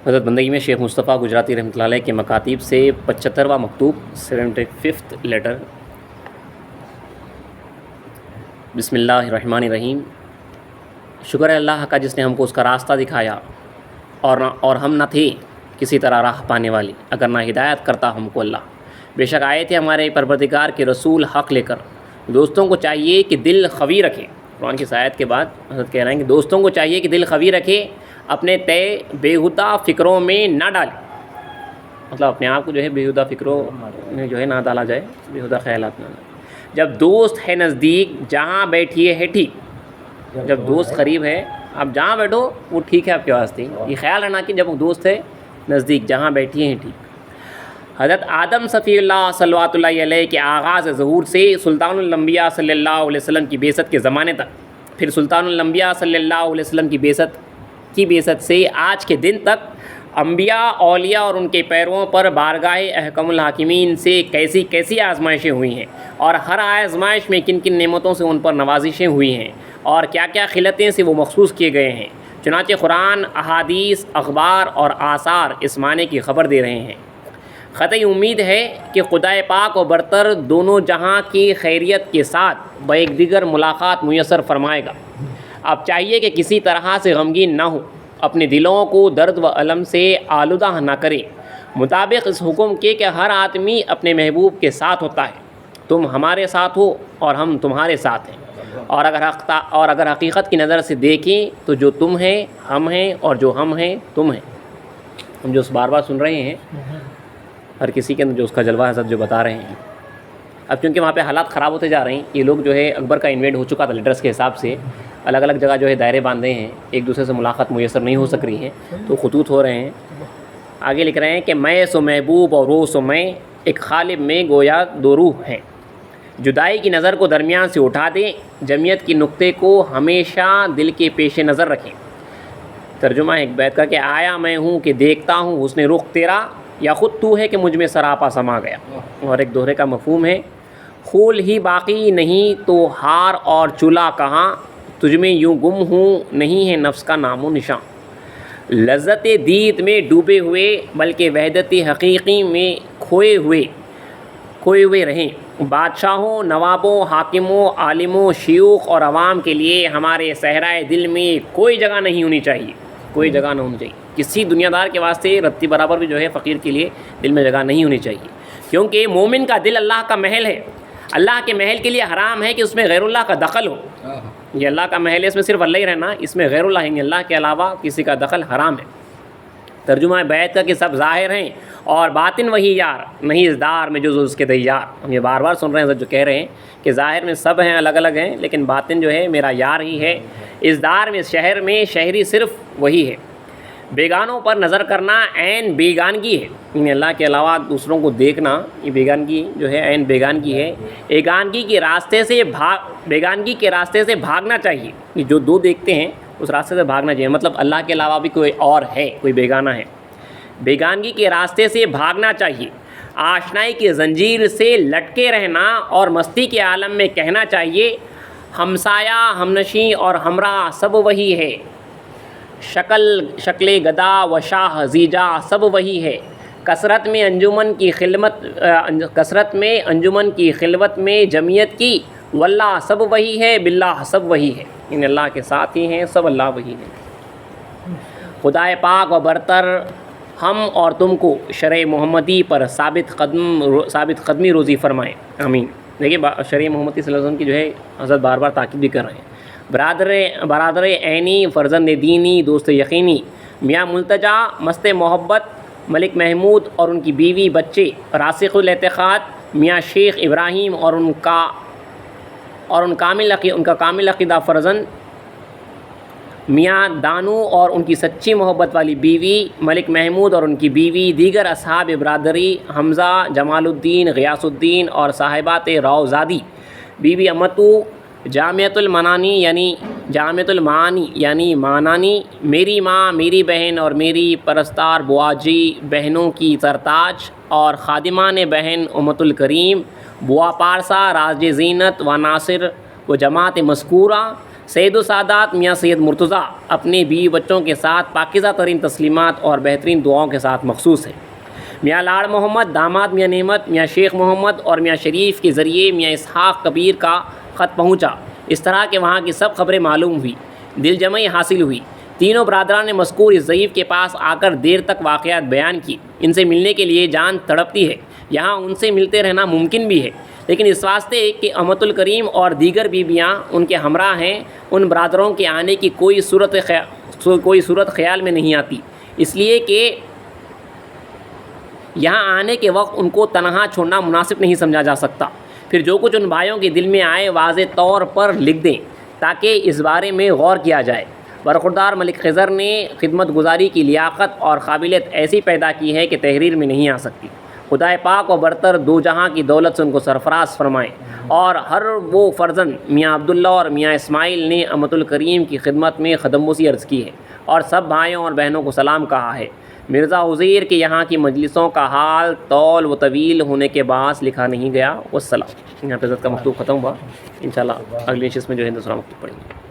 حضرت بندگی میں شیخ مصطفیٰ گجراتی رحمۃ اللہ علیہ کے مکاتیب سے 75واں مکتوب 75th لیٹر۔ بسم اللہ الرحمن الرحیم۔ شکر ہے اللہ کا جس نے ہم کو اس کا راستہ دکھایا اور ہم نہ تھے کسی طرح راہ پانے والی اگر نہ ہدایت کرتا ہم کو اللہ۔ بے شک آئے تھے ہمارے پروردگار کے رسول حق لے کر، دوستوں کو چاہیے کہ دل قوی رکھے۔ قرآن کی آیت کے بعد حضرت کہہ رہے ہیں کہ دوستوں کو چاہیے کہ دل قوی رکھے، اپنے طے بےہودہ فکروں میں نہ ڈالے، مطلب اپنے آپ کو جو ہے بےہودہ فکروں میں جو ہے نہ ڈالا جائے، بےہودہ خیالات نہ ڈالے۔ جب دوست ہے نزدیک جہاں بیٹھیے ہے ٹھیک، جب دوست قریب ہے آپ جہاں بیٹھو وہ ٹھیک ہے آپ کے واسطے، یہ خیال رکھنا کہ جب دوست ہے نزدیک جہاں بیٹھیے ہیں ٹھیک۔ حضرت آدم صفی اللہ صلوات اللہ علیہ کے آغاز ظہور سے سلطان الانبیاء صلی اللہ علیہ وسلم کی بعثت کے زمانے تک، پھر سلطان الانبیاء صلی اللہ علیہ وسلم کی بعثت سے آج کے دن تک انبیاء، اولیاء اور ان کے پیرووں پر بارگاہ احکم الحاکمین سے کیسی کیسی آزمائشیں ہوئی ہیں، اور ہر آزمائش میں کن کن نعمتوں سے ان پر نوازشیں ہوئی ہیں، اور کیا کیا خلتیں سے وہ مخصوص کیے گئے ہیں۔ چنانچہ قرآن، احادیث، اخبار اور آثار اس معنی کی خبر دے رہے ہیں۔ قطعی امید ہے کہ خدائے پاک و برتر دونوں جہاں کی خیریت کے ساتھ بیک دیگر ملاقات میسر فرمائے گا۔ اب چاہیے کہ کسی طرح سے غمگین نہ ہو، اپنے دلوں کو درد و الم سے آلودہ نہ کریں، مطابق اس حکم کے کہ ہر آدمی اپنے محبوب کے ساتھ ہوتا ہے۔ تم ہمارے ساتھ ہو اور ہم تمہارے ساتھ ہیں، اور اگر حقیقت کی نظر سے دیکھیں تو جو تم ہیں ہم ہیں، اور جو ہم ہیں تم ہیں۔ ہم جو بار بار سن رہے ہیں ہر کسی کے اندر جو اس کا جلوہ حضرت جو بتا رہے ہیں۔ اب چونکہ وہاں پہ حالات خراب ہوتے جا رہے ہیں، یہ لوگ جو ہے اکبر کا انویڈ ہو چکا تھا لیٹرس کے حساب سے، الگ الگ جگہ جو ہے دائرے باندھے ہیں، ایک دوسرے سے ملاقات میسر نہیں ہو سک رہی ہے، تو خطوط ہو رہے ہیں۔ آگے لکھ رہے ہیں کہ میں سو محبوب اور رو سو میں، ایک خالب میں گویا دو روح ہیں، جدائی کی نظر کو درمیان سے اٹھا دیں، جمعیت کی نقطے کو ہمیشہ دل کے پیش نظر رکھیں۔ ترجمہ ایک بیت کا کہ آیا میں ہوں کہ دیکھتا ہوں حسن رخ تیرا، یا خود تو ہے کہ مجھ میں سراپا سما گیا۔ اور ایک دوہرے کا مفہوم ہے، خول ہی باقی نہیں تو ہار اور چولہا کہاں، تجھ میں یوں گم ہوں نہیں ہے نفس کا نام و نشان۔ لذت دید میں ڈوبے ہوئے بلکہ وحدت حقیقی میں کھوئے ہوئے رہیں۔ بادشاہوں، نوابوں، حاکموں، عالموں، شیوخ اور عوام کے لیے ہمارے صحرائے دل میں کوئی جگہ نہیں ہونی چاہیے، کوئی جگہ نہ ہونی چاہیے۔ کسی دنیا دار کے واسطے رتی برابر بھی جو ہے فقیر کے لیے دل میں جگہ نہیں ہونی چاہیے، کیونکہ مومن کا دل اللہ کا محل ہے۔ اللہ کے محل کے لیے حرام ہے کہ اس میں غیر اللہ کا دخل ہو۔ یہ اللہ کا محل ہے، اس میں صرف اللہ ہی رہنا، اس میں غیر اللہ ہے، اللہ کے علاوہ کسی کا دخل حرام ہے۔ ترجمہ بیت کا کہ سب ظاہر ہیں اور باطن وہی یار، نہیں اس دار میں جو اس کے دیار۔ ہم یہ بار بار سن رہے ہیں جو کہہ رہے ہیں کہ ظاہر میں سب ہیں، الگ الگ ہیں، لیکن باطن جو ہے میرا یار ہی ہے۔ اس دار میں شہر میں شہری صرف وہی ہے۔ بیگانوں پر نظر کرنا عین بیگانگی ہے، یعنی اللہ کے علاوہ دوسروں کو دیکھنا، یہ بیگانگی جو ہے عین بیگانگی ہے۔ بیگانگی کے راستے سے بھاگنا چاہیے، یہ جو دو دیکھتے ہیں اس راستے سے بھاگنا چاہیے، مطلب اللہ کے علاوہ بھی کوئی اور ہے، کوئی بیگانہ ہے۔ بیگانگی کے راستے سے بھاگنا چاہیے، آشنائی کی زنجیر سے لٹکے رہنا، اور مستی کے عالم میں کہنا چاہیے ہمسایہ، ہمنشیں اور ہمراہ سب وہی ہے، شکل گدا و شاہ زیجا سب وہی ہے، کثرت میں انجمن کی خلوت میں جمعیت کی، واللہ سب وہی ہے، باللہ سب وہی ہے، ان اللہ کے ساتھ ہی ہیں، سب اللہ وہی ہے۔ خدائے پاک و برتر ہم اور تم کو شرع محمدی پر ثابت قدمی روزی فرمائے، آمین۔ دیکھیے شرع محمدی صلی اللہ علیہ وسلم کی جو ہے حضرت بار بار تاکید بھی کر رہے ہیں۔ برادر عینی، فرزند دینی، دوست یقینی، میاں ملتجا، مست محبت، ملک محمود اور ان کی بیوی بچے، راسخ الاعتقاد میاں شیخ ابراہیم اور ان کا کامل عقیدہ فرزند میاں دانو اور ان کی سچی محبت والی بیوی ملک محمود اور ان کی بیوی، دیگر اصحاب برادری حمزہ، جمال الدین، غیاث الدین اور صاحبات روزادی، بی بی امتو، جامعۃ المعانی یعنی مانانی، میری ماں، میری بہن اور میری پرستار بواجی بہنوں کی سرتاج، اور خادمان بہن امت الکریم، بوا پارسا، راج زینت و ناصر و جماعت مذکورہ، سید السادات میاں سید مرتضیٰ اپنے بیوی بچوں کے ساتھ پاکیزہ ترین تسلیمات اور بہترین دعاؤں کے ساتھ مخصوص ہیں۔ میاں لاڑ محمد، داماد میاں نعمت، میاں شیخ محمد اور میاں شریف کے ذریعے میاں اسحاق کبیر کا خط پہنچا۔ اس طرح کہ وہاں کی سب خبریں معلوم ہوئی، دل جمعی حاصل ہوئی۔ تینوں برادران نے مذکور اس ضعیف کے پاس آ کر دیر تک واقعات بیان کی۔ ان سے ملنے کے لیے جان تڑپتی ہے، یہاں ان سے ملتے رہنا ممکن بھی ہے، لیکن اس واسطے کہ امت الکریم اور دیگر بیویاں ان کے ہمراہ ہیں، ان برادروں کے آنے کی کوئی صورت خیال میں نہیں آتی، اس لیے کہ یہاں آنے کے وقت ان کو تنہا چھوڑنا مناسب نہیں سمجھا جا سکتا۔ پھر جو کچھ ان بھائیوں کے دل میں آئے واضح طور پر لکھ دیں تاکہ اس بارے میں غور کیا جائے۔ برخوردار ملک خضر نے خدمت گزاری کی لیاقت اور قابلیت ایسی پیدا کی ہے کہ تحریر میں نہیں آ سکتی۔ خدائے پاک و برتر دو جہاں کی دولت سے ان کو سرفراز فرمائے، اور ہر وہ فرزند میاں عبداللہ اور میاں اسماعیل نے امت الکریم کی خدمت میں خدمبوسی عرض کی ہے اور سب بھائیوں اور بہنوں کو سلام کہا ہے۔ مرزا عزیر کے یہاں کی مجلسوں کا حال طول و طویل ہونے کے باعث لکھا نہیں گیا۔ والسلام۔ یہاں پہ حضرت کا مکتوب ختم ہوا، انشاءاللہ اگلی نشست میں جو ہے دوسرا مکتوب پڑھیں گے۔